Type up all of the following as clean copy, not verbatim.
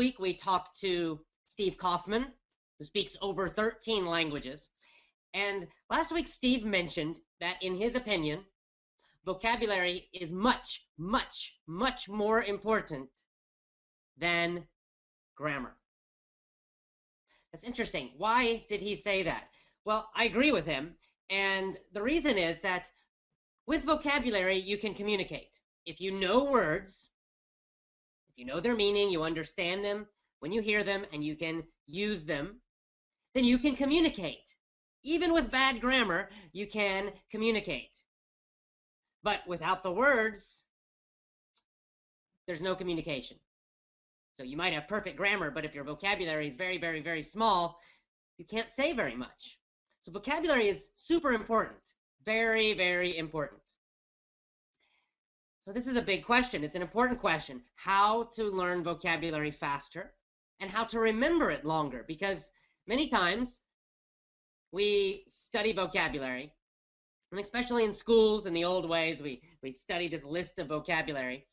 week, we talked to Steve Kaufman, who speaks over 13 languages. And last week, Steve mentioned that, in his opinion, vocabulary is much, much, much more important than grammar. That's interesting. Why did he say that? Well, I agree with him. And the reason is that with vocabulary, you can communicate. If you know words, if you know their meaning, you understand them when you hear them, and you can use them, then you can communicate. Even with bad grammar, you can communicate. But without the words, there's no communication. So you might have perfect grammar, but if your vocabulary is very, very, very small, you can't say very much. So vocabulary is super important. Very, very important. So this is a big question. It's an important question. How to learn vocabulary faster and how to remember it longer. Because many times we study vocabulary, and especially in schools in the old ways, we study this list of vocabulary,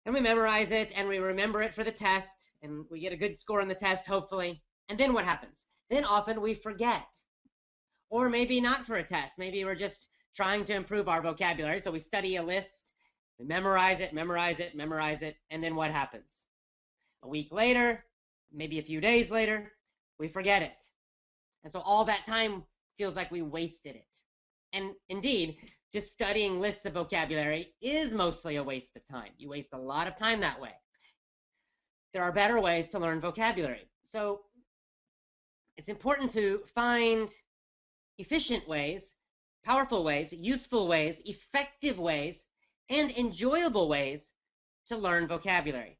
and we memorize it, and we remember it for the test, and we get a good score on the test, hopefully. And then what happens? Then often we forget. Or maybe not for a test. Maybe we're just trying to improve our vocabulary. So we study a list, we memorize it, memorize it, memorize it, and then what happens? A week later, maybe a few days later, we forget it. And so all that time feels like we wasted it. And indeed, just studying lists of vocabulary is mostly a waste of time. You waste a lot of time that way. There are better ways to learn vocabulary. So it's important to find efficient ways, powerful ways, useful ways, effective ways, and enjoyable ways to learn vocabulary.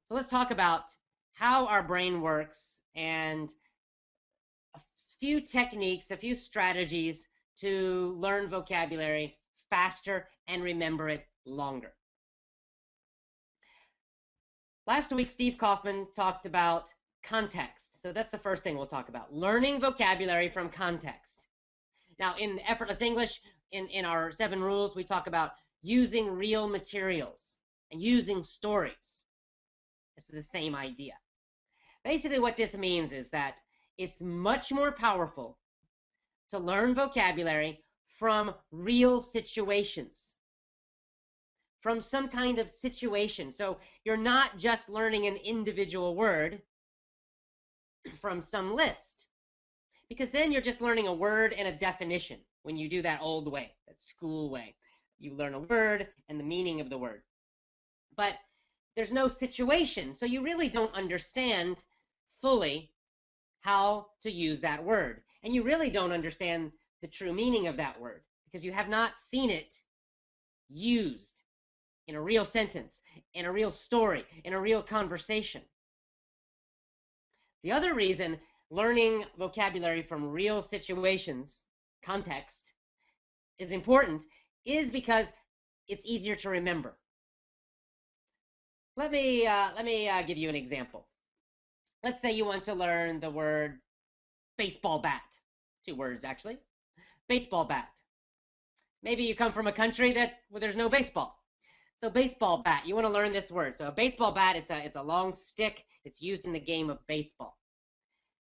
So let's talk about how our brain works and a few techniques, a few strategies to learn vocabulary faster and remember it longer. Last week, Steve Kaufman talked about context. So that's the first thing we'll talk about, learning vocabulary from context. Now, in Effortless English, in our 7 rules, we talk about using real materials and using stories. This is the same idea. Basically, what this means is that it's much more powerful to learn vocabulary from real situations, from some kind of situation. So you're not just learning an individual word from some list, because then you're just learning a word and a definition. When you do that old way, that school way, you learn a word and the meaning of the word. But there's no situation, so you really don't understand fully how to use that word. And you really don't understand the true meaning of that word because you have not seen it used in a real sentence, in a real story, in a real conversation. The other reason learning vocabulary from real situations, context, is important is because it's easier to remember. Let me give you an example. Let's say you want to learn the word baseball bat. 2 words, actually. Baseball bat. Maybe you come from a country where there's no baseball. So baseball bat, you want to learn this word. So a baseball bat, it's a long stick. It's used in the game of baseball.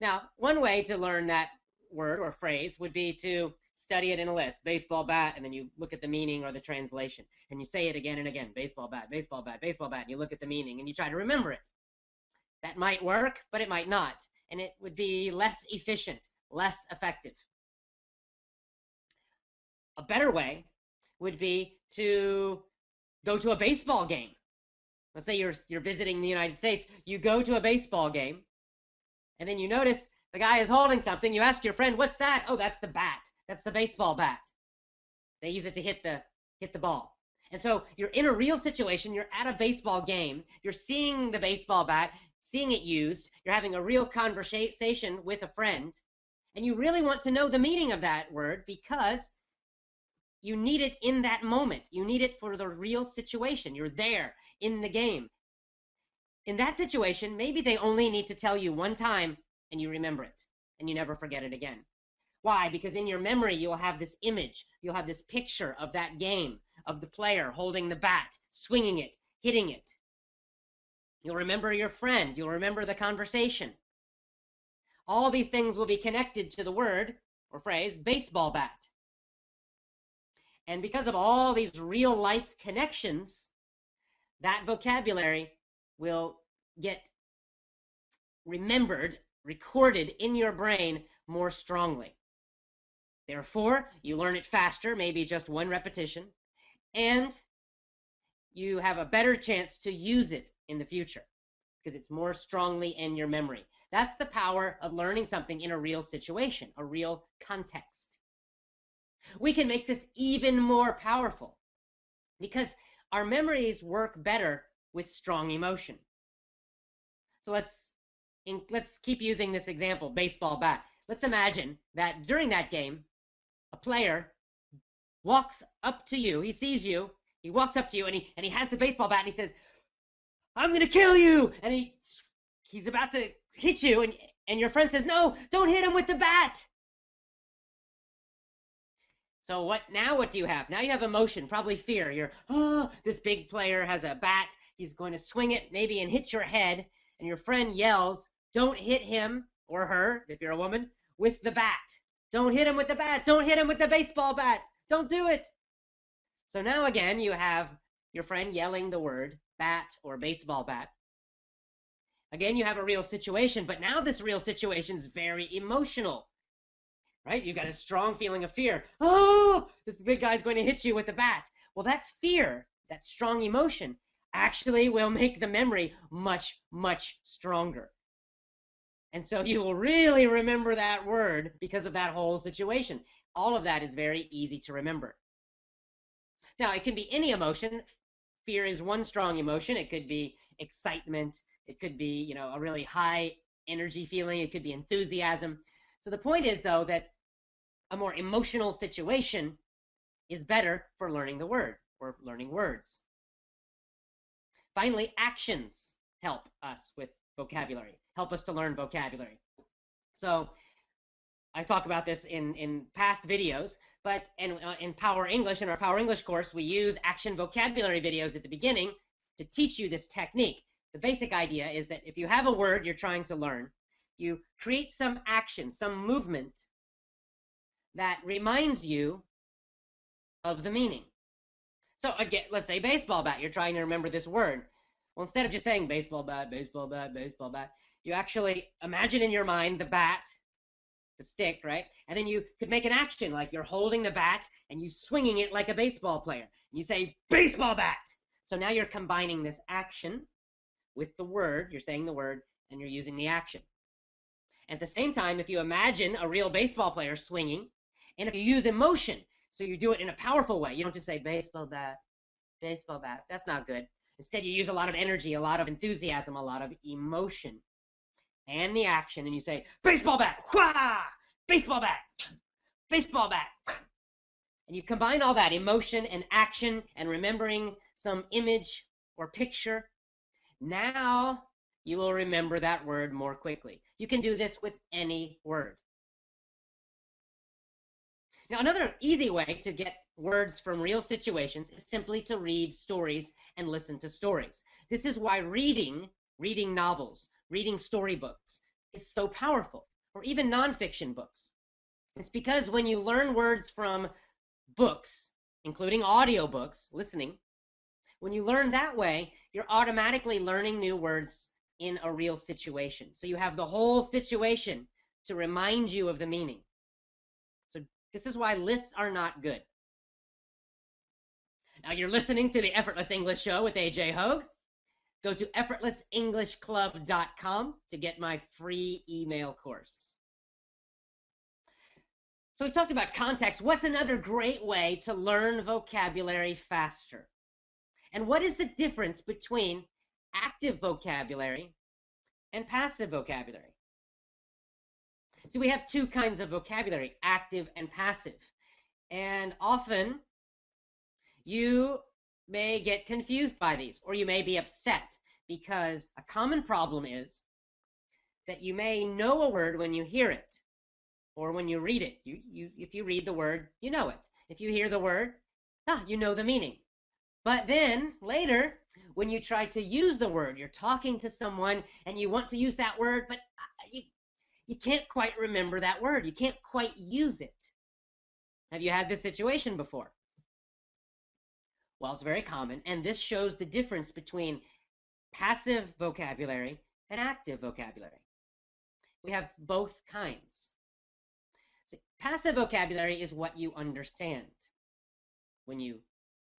Now, one way to learn that word or phrase would be to study it in a list, baseball bat, and then you look at the meaning or the translation, and you say it again and again, baseball bat, baseball bat, baseball bat, and you look at the meaning, and you try to remember it. That might work, but it might not, and it would be less efficient, less effective. A better way would be to go to a baseball game. Let's say you're visiting the United States, you go to a baseball game, and then you notice the guy is holding something. You ask your friend, what's that? Oh, that's the bat. That's the baseball bat. They use it to hit the ball. And so you're in a real situation. You're at a baseball game. You're seeing the baseball bat, seeing it used. You're having a real conversation with a friend. And you really want to know the meaning of that word because you need it in that moment. You need it for the real situation. You're there in the game. In that situation, maybe they only need to tell you one time and you remember it and you never forget it again. Why? Because in your memory, you'll have this image, you'll have this picture of that game, of the player holding the bat, swinging it, hitting it. You'll remember your friend. You'll remember the conversation. All these things will be connected to the word or phrase baseball bat. And because of all these real life connections, that vocabulary will get remembered, recorded in your brain more strongly. Therefore, you learn it faster, maybe just one repetition, and you have a better chance to use it in the future because it's more strongly in your memory. That's the power of learning something in a real situation, a real context. We can make this even more powerful because our memories work better with strong emotion. So let's keep using this example, baseball bat. Let's imagine that during that game, a player walks up to you. He sees you. He walks up to you and he has the baseball bat and he says, "I'm going to kill you." And he's about to hit you and your friend says, "No, don't hit him with the bat." So what do you have? Now you have emotion, probably fear. You're, "Oh, this big player has a bat. He's going to swing it maybe and hit your head." And your friend yells, "Don't hit him," or her, if you're a woman, "with the bat. Don't hit him with the bat. Don't hit him with the baseball bat. Don't do it." So now again, you have your friend yelling the word bat or baseball bat. Again, you have a real situation, but now this real situation is very emotional, right? You've got a strong feeling of fear. "Oh, this big guy's going to hit you with the bat." Well, that fear, that strong emotion, actually will make the memory much, much stronger. And so you will really remember that word because of that whole situation. All of that is very easy to remember. Now, it can be any emotion. Fear is one strong emotion. It could be excitement. It could be, a really high energy feeling. It could be enthusiasm. So the point is, though, that a more emotional situation is better for learning the word or learning words. Finally, actions help us with vocabulary, help us to learn vocabulary. So I talk about this in past videos, but in Power English, in our Power English course, we use action vocabulary videos at the beginning to teach you this technique. The basic idea is that if you have a word you're trying to learn, you create some action, some movement that reminds you of the meaning. So again, let's say baseball bat. You're trying to remember this word. Well, instead of just saying baseball bat, baseball bat, baseball bat, you actually imagine in your mind the bat, the stick, right? And then you could make an action like you're holding the bat and you swinging it like a baseball player. And you say baseball bat. So now you're combining this action with the word. You're saying the word and you're using the action. At the same time, if you imagine a real baseball player swinging, and if you use emotion, so you do it in a powerful way. You don't just say baseball bat, baseball bat. That's not good. Instead, you use a lot of energy, a lot of enthusiasm, a lot of emotion, and the action, and you say baseball bat, wha! Baseball bat, baseball bat. And you combine all that emotion and action and remembering some image or picture. Now you will remember that word more quickly. You can do this with any word. Now, another easy way to get words from real situations is simply to read stories and listen to stories. This is why reading novels, reading storybooks is so powerful, or even nonfiction books. It's because when you learn words from books, including audiobooks, listening, when you learn that way, you're automatically learning new words in a real situation. So you have the whole situation to remind you of the meaning. So this is why lists are not good. Now you're listening to the Effortless English Show with AJ Hogue. Go to effortlessenglishclub.com to get my free email course. So we've talked about context. What's another great way to learn vocabulary faster? And what is the difference between active vocabulary and passive vocabulary? So we have two kinds of vocabulary, active and passive. And often you may get confused by these, or you may be upset because a common problem is that you may know a word when you hear it or when you read it. If you read the word, you know it. If you hear the word, you know the meaning. But then later When you try to use the word, you're talking to someone and you want to use that word, but you can't quite remember that word. You can't quite use it. Have you had this situation before? Well, it's very common, and this shows the difference between passive vocabulary and active vocabulary. We have both kinds. See, passive vocabulary is what you understand when you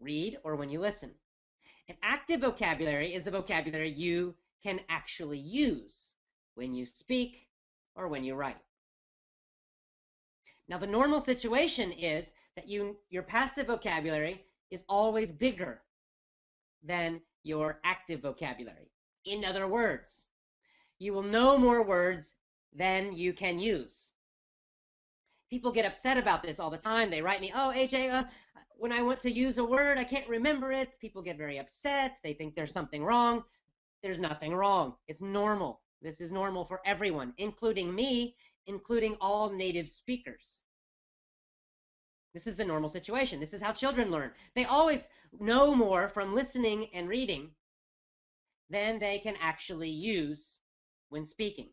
read or when you listen. And active vocabulary is the vocabulary you can actually use when you speak or when you write. Now, the normal situation is that your passive vocabulary is always bigger than your active vocabulary. In other words, you will know more words than you can use. People get upset about this all the time. They write me, oh, AJ, when I want to use a word, I can't remember it. People get very upset. They think there's something wrong. There's nothing wrong. It's normal. This is normal for everyone, including me, including all native speakers. This is the normal situation. This is how children learn. They always know more from listening and reading than they can actually use when speaking.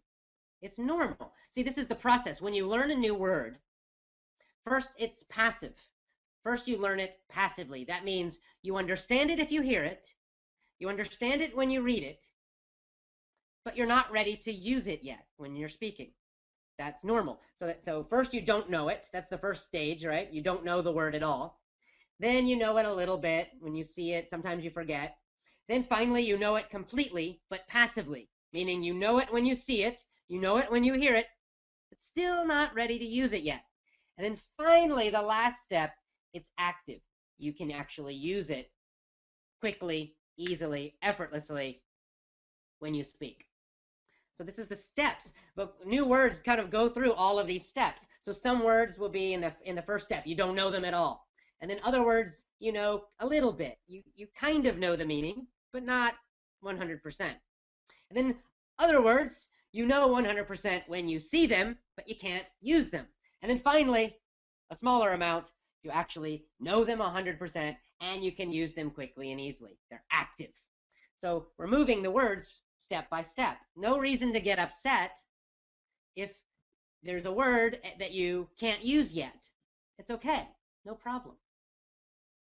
It's normal. See, this is the process. When you learn a new word, first it's passive. First you learn it passively. That means you understand it if you hear it. You understand it when you read it, but you're not ready to use it yet when you're speaking. That's normal. So first you don't know it. That's the first stage, right? You don't know the word at all. Then you know it a little bit. When you see it, sometimes you forget. Then finally you know it completely, but passively, meaning you know it when you see it, you know it when you hear it, but still not ready to use it yet. And then finally, the last step, it's active. You can actually use it quickly, easily, effortlessly when you speak. So this is the steps, but new words kind of go through all of these steps. So some words will be in the first step. You don't know them at all. And then other words, you know a little bit. You kind of know the meaning, but not 100%. And then other words, you know 100% when you see them, but you can't use them. And then finally, a smaller amount, you actually know them 100% and you can use them quickly and easily. They're active. So we're moving the words step by step. No reason to get upset if there's a word that you can't use yet. It's okay. No problem.